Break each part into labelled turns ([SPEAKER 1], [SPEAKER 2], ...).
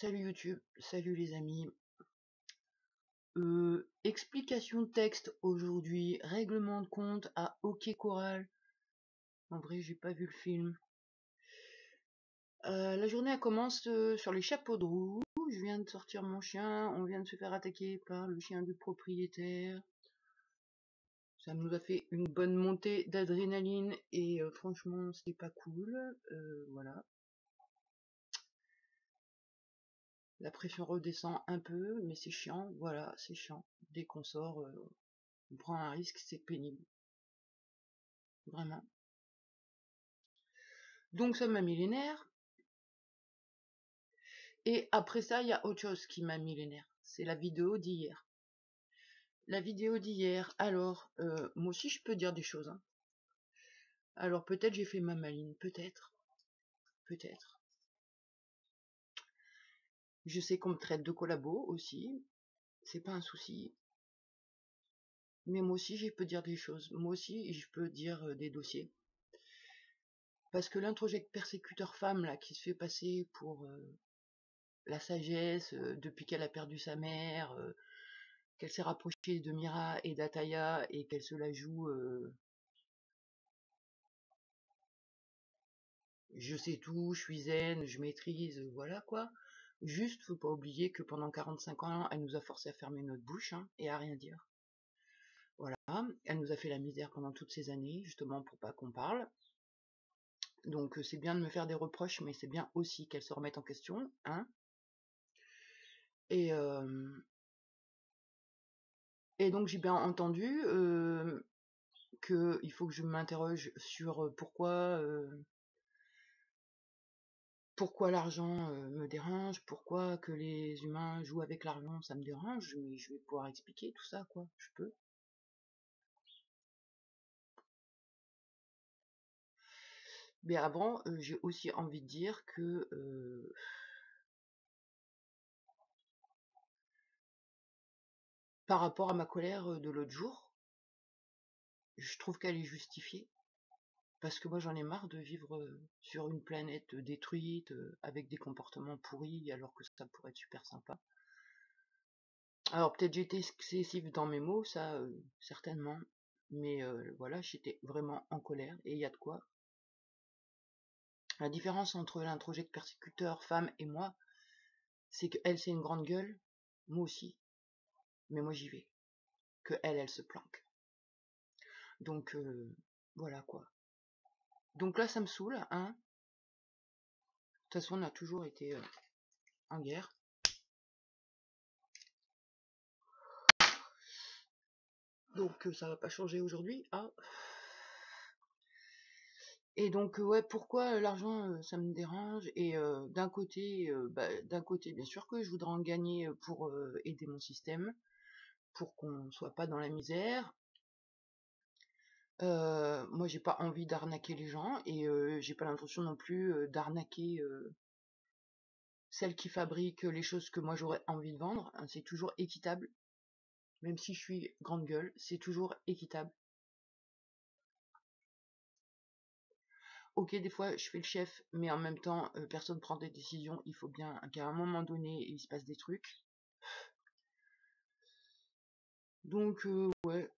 [SPEAKER 1] Salut YouTube, salut les amis. Explication de texte aujourd'hui, règlement de compte à OK Corral. En vrai, j'ai pas vu le film. La journée elle commence sur les chapeaux de roue. Je viens de sortir mon chien, on vient de se faire attaquer par le chien du propriétaire. Ça nous a fait une bonne montée d'adrénaline et franchement, c'était pas cool. Voilà. La pression redescend un peu, mais c'est chiant. Voilà, c'est chiant. Dès qu'on sort, on prend un risque, c'est pénible. Vraiment. Donc ça m'a mis les nerfs. Et après ça, il y a autre chose qui m'a mis les nerfs. C'est la vidéo d'hier. La vidéo d'hier, alors, moi aussi je peux dire des choses. Hein. Alors peut-être j'ai fait ma maline, peut-être. Peut-être. Je sais qu'on me traite de collabo aussi. C'est pas un souci. Mais moi aussi je peux dire des choses. Moi aussi je peux dire des dossiers. Parce que l'introject persécuteur femme là qui se fait passer pour la sagesse depuis qu'elle a perdu sa mère, qu'elle s'est rapprochée de Mira et d'Ataya et qu'elle se la joue je sais tout, je suis zen, je maîtrise, voilà quoi. Juste, faut pas oublier que pendant 45 ans, elle nous a forcé à fermer notre bouche et à rien dire. Voilà, elle nous a fait la misère pendant toutes ces années, justement pour pas qu'on parle. Donc c'est bien de me faire des reproches, mais c'est bien aussi qu'elle se remette en question, hein. Et, et donc j'ai bien entendu qu'il faut que je m'interroge sur pourquoi l'argent me dérange, pourquoi que les humains jouent avec l'argent ça me dérange, mais je vais pouvoir expliquer tout ça, quoi, je peux. Mais avant, j'ai aussi envie de dire que par rapport à ma colère de l'autre jour, je trouve qu'elle est justifiée. Parce que moi j'en ai marre de vivre sur une planète détruite, avec des comportements pourris, alors que ça pourrait être super sympa. Alors peut-être j'étais excessive dans mes mots, ça certainement, mais voilà, j'étais vraiment en colère, et il y a de quoi. La différence entre l'introject persécuteur femme et moi, c'est que elle c'est une grande gueule, moi aussi, mais moi j'y vais. Que elle se planque. Donc voilà quoi. Donc là ça me saoule, hein. De toute façon on a toujours été en guerre. Donc ça va pas changer aujourd'hui. Ah. Et donc ouais, pourquoi l'argent ça me dérange. Et d'un côté bien sûr que je voudrais en gagner pour aider mon système, pour qu'on soit pas dans la misère. Moi j'ai pas envie d'arnaquer les gens et j'ai pas l'intention non plus d'arnaquer celles qui fabriquent les choses que moi j'aurais envie de vendre, hein. C'est toujours équitable, même si je suis grande gueule, c'est toujours équitable. Ok, des fois je fais le chef, mais en même temps personne prend des décisions, il faut bien qu'à un moment donné il se passe des trucs. Donc ouais.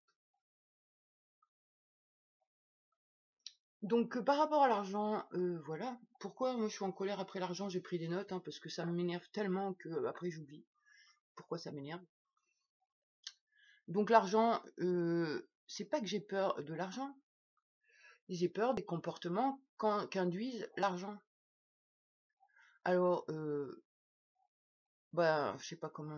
[SPEAKER 1] Donc par rapport à l'argent, voilà. Pourquoi moi je suis en colère après l'argent, j'ai pris des notes, hein, parce que ça m'énerve tellement que après j'oublie pourquoi ça m'énerve. Donc l'argent, c'est pas que j'ai peur de l'argent, j'ai peur des comportements qu'induisent l'argent. Alors, je sais pas comment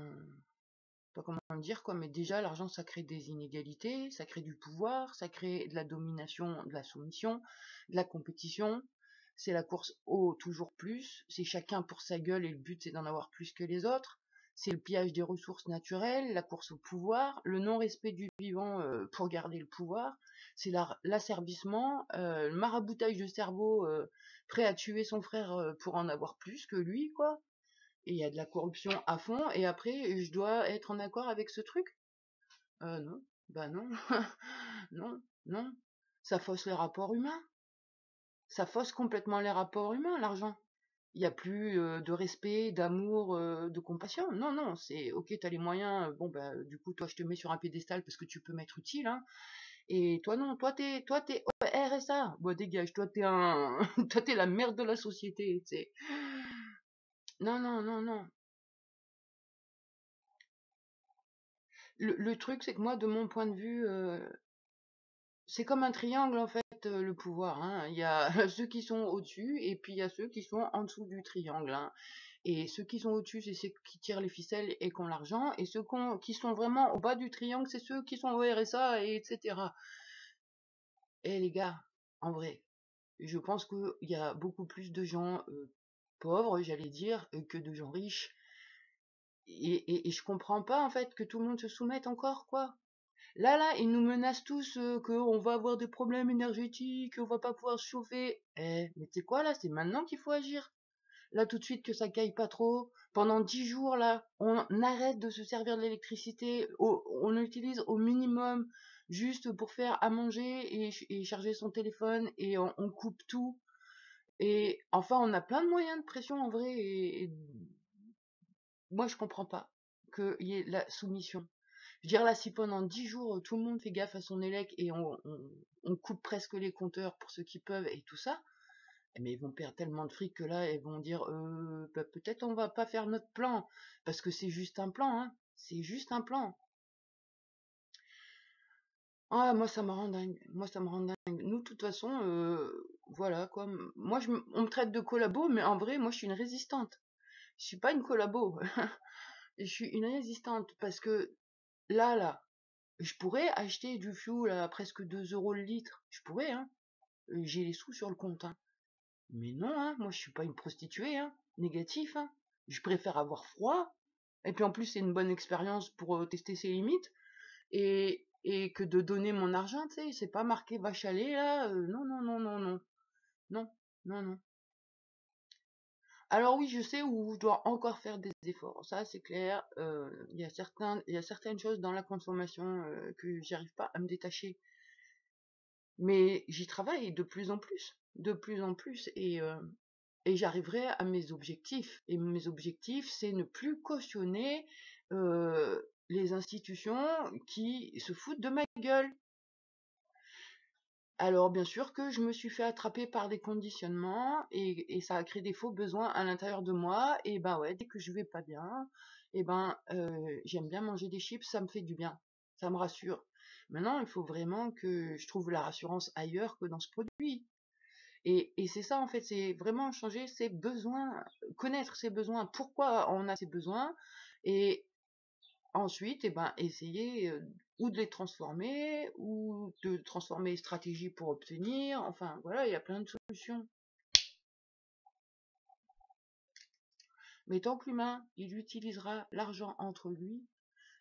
[SPEAKER 1] le dire quoi, mais déjà l'argent ça crée des inégalités, ça crée du pouvoir, ça crée de la domination, de la soumission, de la compétition. C'est la course au toujours plus, c'est chacun pour sa gueule et le but c'est d'en avoir plus que les autres. C'est le pillage des ressources naturelles, la course au pouvoir, le non-respect du vivant pour garder le pouvoir. C'est l'asservissement, le maraboutage de cerveau prêt à tuer son frère pour en avoir plus que lui, quoi. Et il y a de la corruption à fond, et après, je dois être en accord avec ce truc? Non. Bah non. Non, non. Ça fausse les rapports humains. Ça fausse complètement les rapports humains, l'argent. Il y a plus de respect, d'amour, de compassion. Non, non, c'est ok, t'as les moyens. Bon, bah, du coup, toi, je te mets sur un piédestal parce que tu peux m'être utile, hein. Et toi, non, toi, t'es RSA. Bon, dégage, toi, t'es un, toi, t'es la merde de la société, tu sais. Non, non, non, non. Le truc, c'est que moi, de mon point de vue, c'est comme un triangle, en fait, le pouvoir, hein. Il y a ceux qui sont au-dessus et puis il y a ceux qui sont en dessous du triangle, hein. Et ceux qui sont au-dessus, c'est ceux qui tirent les ficelles et qui ont l'argent. Et ceux qui sont vraiment au bas du triangle, c'est ceux qui sont au RSA, et etc. Et les gars, en vrai, je pense qu'il y a beaucoup plus de gens pauvres, j'allais dire, que de gens riches. Et je comprends pas, en fait, que tout le monde se soumette encore, quoi. Là, ils nous menacent tous qu'on va avoir des problèmes énergétiques, on va pas pouvoir se chauffer. Mais tu sais quoi, là, c'est maintenant qu'il faut agir. Là, tout de suite, que ça caille pas trop. Pendant 10 jours, là, on arrête de se servir de l'électricité. On l'utilise au minimum, juste pour faire à manger et charger son téléphone, et on coupe tout. Et enfin, on a plein de moyens de pression, en vrai, et moi, je comprends pas qu'il y ait la soumission. Je veux dire, là, si pendant 10 jours, tout le monde fait gaffe à son élec et on coupe presque les compteurs pour ceux qui peuvent et tout ça, mais ils vont perdre tellement de fric que là, ils vont dire, bah, peut-être on va pas faire notre plan, parce que c'est juste un plan, hein. C'est juste un plan. Ah, moi, ça me rend dingue. Moi, ça me rend dingue. Nous, de toute façon, voilà, quoi. Moi, on me traite de collabo, mais en vrai, moi, je suis une résistante. Je suis pas une collabo. Je suis une résistante, parce que là, je pourrais acheter du fioul à presque 2 € le litre. Je pourrais, hein. J'ai les sous sur le compte, hein. Mais non, hein, moi je suis pas une prostituée, hein. Négatif, hein. Je préfère avoir froid. Et puis en plus, c'est une bonne expérience pour tester ses limites. Et que de donner mon argent, tu sais, c'est pas marqué vache à lait, là. Non, non, non, non, non. Non, non, non. Alors oui, je sais où je dois encore faire des efforts. Ça, c'est clair. Il y a certaines choses dans la consommation que j'arrive pas à me détacher. Mais j'y travaille de plus en plus, et j'arriverai à mes objectifs. Et mes objectifs, c'est ne plus cautionner les institutions qui se foutent de ma gueule. Alors bien sûr que je me suis fait attraper par des conditionnements et ça a créé des faux besoins à l'intérieur de moi. Et ben ouais, dès que je vais pas bien, et ben j'aime bien manger des chips, ça me fait du bien, ça me rassure. Maintenant, il faut vraiment que je trouve la rassurance ailleurs que dans ce produit. Et c'est ça, en fait, c'est vraiment changer ses besoins, connaître ses besoins, pourquoi on a ses besoins, et ensuite, eh ben, essayer ou de les transformer, ou de transformer les stratégies pour obtenir, enfin, voilà, il y a plein de solutions. Mais tant que l'humain, il utilisera l'argent entre lui,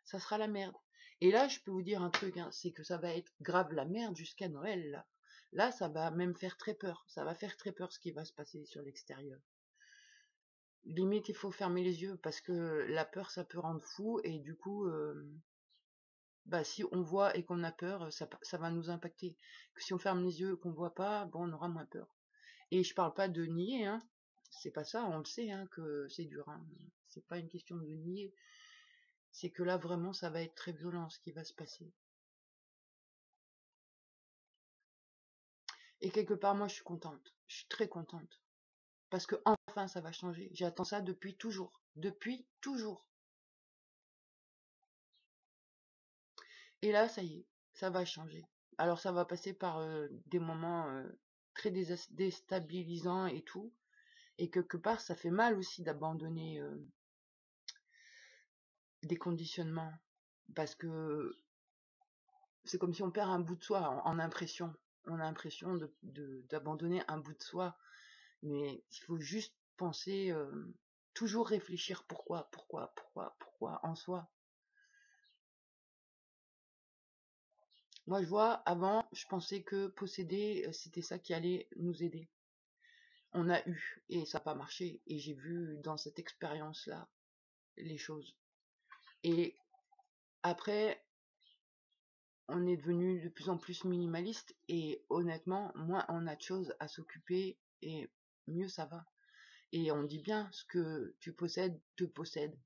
[SPEAKER 1] ça sera la merde. Et là, je peux vous dire un truc, hein, c'est que ça va être grave la merde jusqu'à Noël, là. Là, ça va même faire très peur. Ça va faire très peur ce qui va se passer sur l'extérieur. Limite, il faut fermer les yeux parce que la peur, ça peut rendre fou, et du coup, bah, si on voit et qu'on a peur, ça va nous impacter. Que si on ferme les yeux et qu'on voit pas, bon, on aura moins peur. Et je parle pas de nier, hein. C'est pas ça, on le sait, hein, que c'est dur, hein. C'est pas une question de nier. C'est que là, vraiment, ça va être très violent ce qui va se passer. Et quelque part, moi, je suis contente. Je suis très contente. Parce que enfin, ça va changer. J'attends ça depuis toujours. Depuis toujours. Et là, ça y est, ça va changer. Alors ça va passer par des moments très déstabilisants et tout. Et quelque part, ça fait mal aussi d'abandonner des conditionnements. Parce que c'est comme si on perd un bout de soi en impression. On a l'impression d'abandonner un bout de soi. Mais il faut juste penser, toujours réfléchir pourquoi en soi. Moi, je vois, avant, je pensais que posséder, c'était ça qui allait nous aider. On a eu, et ça n'a pas marché. Et j'ai vu dans cette expérience-là les choses. Et après, on est devenu de plus en plus minimaliste, et honnêtement, moins on a de choses à s'occuper, et mieux ça va. Et on dit bien, ce que tu possèdes te possède.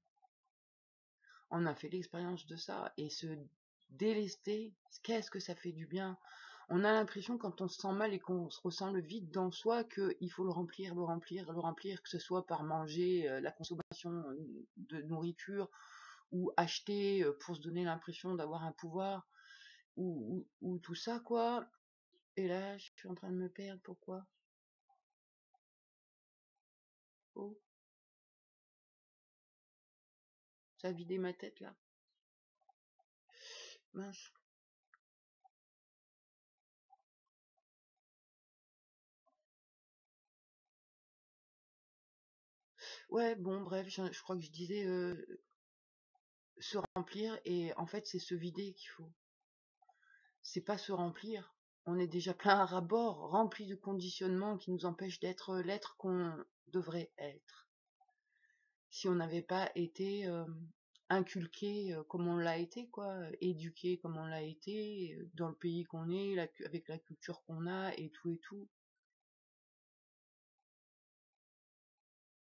[SPEAKER 1] On a fait l'expérience de ça. Et se délester, qu'est-ce que ça fait du bien. On a l'impression quand on se sent mal et qu'on se ressent le vide dans soi qu'il faut le remplir, le remplir, le remplir, que ce soit par manger, la consommation de nourriture, ou acheter pour se donner l'impression d'avoir un pouvoir, ou tout ça, quoi. Et là, je suis en train de me perdre, pourquoi? Oh, ça a vidé ma tête, là. Mince. Ouais, bon, bref, je crois que je disais se remplir, et en fait, c'est se vider qu'il faut. C'est pas se remplir. On est déjà plein à ras-bord, rempli de conditionnements qui nous empêchent d'être l'être qu'on devrait être. Si on n'avait pas été inculqué comme on l'a été, quoi, éduqué comme on l'a été, dans le pays qu'on est, avec la culture qu'on a, et tout et tout.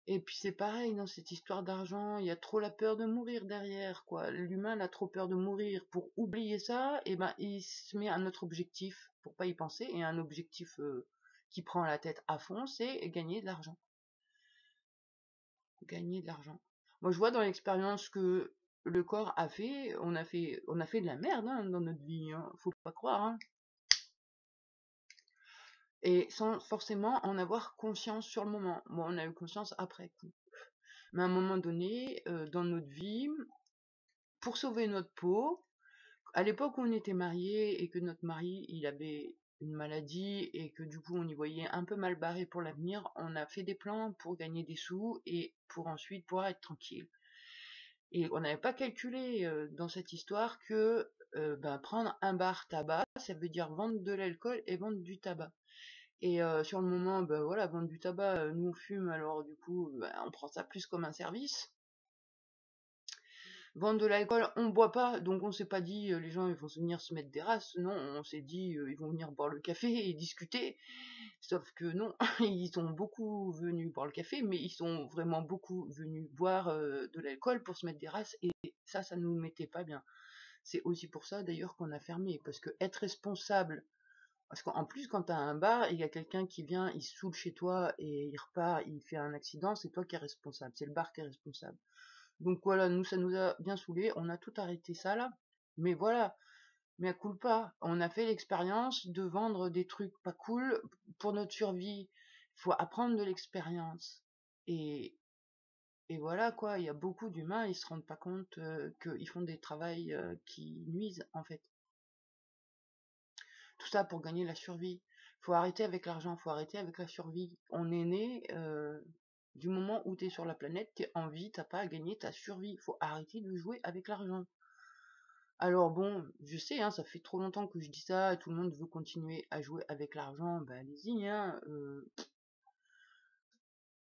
[SPEAKER 1] Et puis c'est pareil, dans cette histoire d'argent, il y a trop la peur de mourir derrière, quoi. L'humain a trop peur de mourir. Pour oublier ça, et ben il se met un autre objectif pour pas y penser, et un objectif qui prend la tête à fond, c'est gagner de l'argent. Gagner de l'argent. Moi, je vois dans l'expérience que le corps a fait, on a fait de la merde hein, dans notre vie, hein, faut pas croire, hein. Et sans forcément en avoir conscience sur le moment. Bon, on a eu conscience après coup. Mais à un moment donné, dans notre vie, pour sauver notre peau, à l'époque où on était mariés et que notre mari il avait une maladie et que du coup on y voyait un peu mal barré pour l'avenir, on a fait des plans pour gagner des sous et pour ensuite pouvoir être tranquille. Et on n'avait pas calculé dans cette histoire que prendre un bar tabac, ça veut dire vendre de l'alcool et vendre du tabac. Et sur le moment, voilà, vendre du tabac, nous on fume, alors du coup, on prend ça plus comme un service. Vendre de l'alcool, on boit pas, donc on s'est pas dit les gens ils vont venir se mettre des races, non, on s'est dit ils vont venir boire le café et discuter. Sauf que non, ils sont beaucoup venus boire le café, mais ils sont vraiment beaucoup venus boire de l'alcool pour se mettre des races, et ça nous mettait pas bien. C'est aussi pour ça d'ailleurs qu'on a fermé, parce que être responsable, parce qu'en plus quand t'as un bar, il y a quelqu'un qui vient, il se saoule chez toi et il repart, il fait un accident, c'est toi qui es responsable, c'est le bar qui est responsable. Donc voilà, nous ça nous a bien saoulé, on a tout arrêté ça là. Mais voilà, mais à culpa, on a fait l'expérience de vendre des trucs pas cool pour notre survie. Il faut apprendre de l'expérience. Et, et voilà quoi, il y a beaucoup d'humains, ils se rendent pas compte qu'ils font des travails qui nuisent en fait. Tout ça pour gagner la survie. Faut arrêter avec l'argent, faut arrêter avec la survie. On est né du moment où t'es sur la planète, t'es en vie, t'as pas à gagner ta survie. Faut arrêter de jouer avec l'argent. Alors bon, je sais, hein, ça fait trop longtemps que je dis ça, et tout le monde veut continuer à jouer avec l'argent, bah allez-y, hein.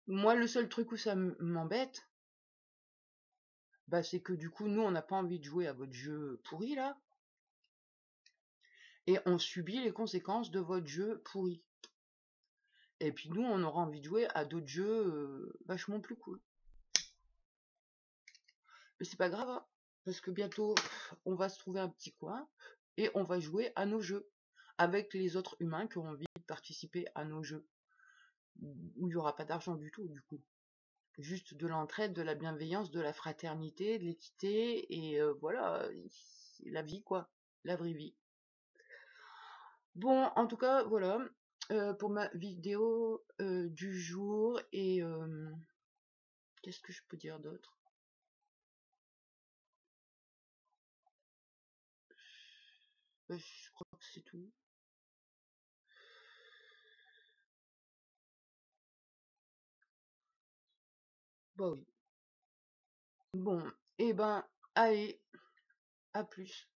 [SPEAKER 1] Moi, le seul truc où ça m'embête, bah c'est que du coup, nous, on n'a pas envie de jouer à votre jeu pourri, là, et on subit les conséquences de votre jeu pourri. Et puis nous, on aura envie de jouer à d'autres jeux vachement plus cool. Mais c'est pas grave, hein, parce que bientôt, on va se trouver un petit coin, et on va jouer à nos jeux, avec les autres humains qui ont envie de participer à nos jeux, où il n'y aura pas d'argent du tout, du coup. Juste de l'entraide, de la bienveillance, de la fraternité, de l'équité, et voilà, c'est la vie, quoi. La vraie vie. Bon, en tout cas, voilà, pour ma vidéo du jour, et qu'est-ce que je peux dire d'autre? Je crois que c'est tout. Bah oui. Bon, et ben, allez, à plus.